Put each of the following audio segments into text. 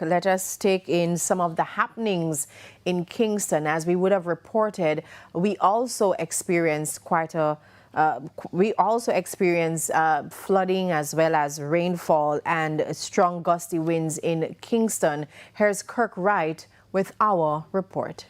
Let us take in some of the happenings in Kingston. As we would have reported, we also experienced flooding as well as rainfall and strong gusty winds in Kingston. Here's Kirk Wright with our report.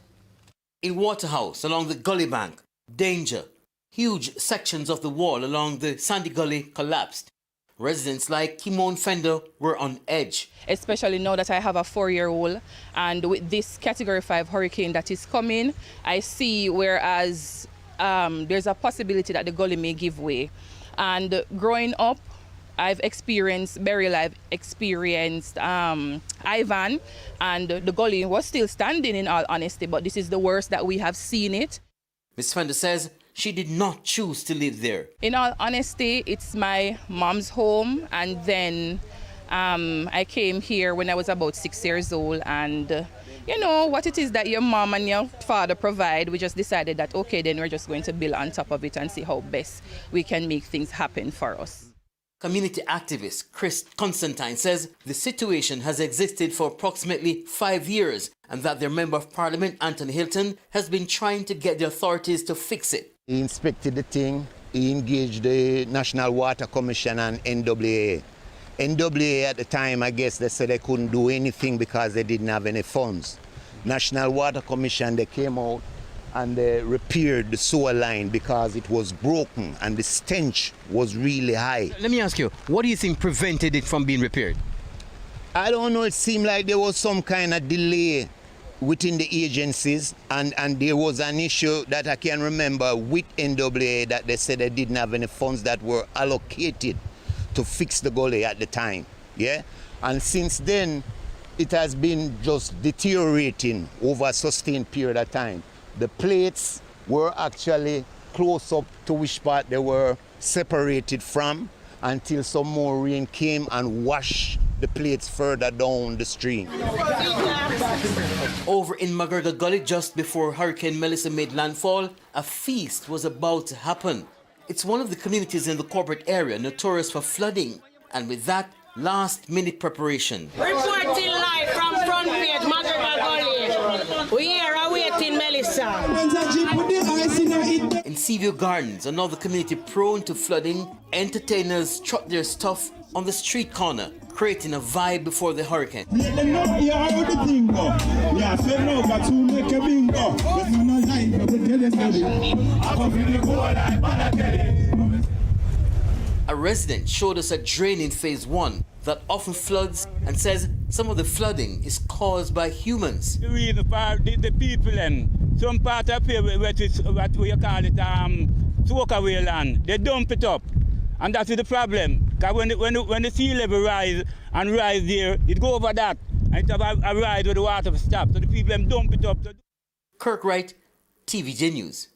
In Waterhouse, along the Gully bank, danger. Huge sections of the wall along the Sandy Gully collapsed. Residents like Kimon Fender were on edge. Especially now that I have a 4-year-old, and with this Category 5 hurricane that is coming, I see whereas there's a possibility that the gully may give way. And growing up, I've experienced burial, I've experienced Ivan, and the gully was still standing in all honesty, but this is the worst that we have seen it. Ms. Fender says she did not choose to live there. In all honesty, it's my mom's home, and then I came here when I was about 6 years old, and you know what it is that your mom and your father provide. We just decided that, okay, then we're just going to build on top of it and see how best we can make things happen for us. Community activist Chris Constantine says the situation has existed for approximately 5 years and that their Member of Parliament, Anthony Hilton, has been trying to get the authorities to fix it. He inspected the thing, he engaged the National Water Commission and NWA. NWA at the time, I guess they said they couldn't do anything because they didn't have any funds. National Water Commission, they came out and they repaired the sewer line because it was broken and the stench was really high. Let me ask you, what do you think prevented it from being repaired? I don't know, it seemed like there was some kind of delay within the agencies, and there was an issue that I can remember with NWA that they said they didn't have any funds that were allocated to fix the gully at the time, yeah? And since then, it has been just deteriorating over a sustained period of time. The plates were actually close up to which part they were separated from until some more rain came and washed the plates further down the stream. Over in McGregor Gully, just before Hurricane Melissa made landfall, a feast was about to happen. It's one of the communities in the corporate area notorious for flooding, and with that, last-minute preparation. Reporting live from front page, McGregor Gully. We are awaiting Melissa. In Seaview Gardens, another community prone to flooding, entertainers trot their stuff on the street corner, creating a vibe before the hurricane. A resident showed us a drain in phase 1 that often floods and says some of the flooding is caused by humans. The reason for the people and some part of here what we call it soakaway land, they dump it up. And that's the problem. Because when the sea level rise there, it go over that. And it have a rise where the water stops. So the people dump it up. Kirk Wright, TVJ News.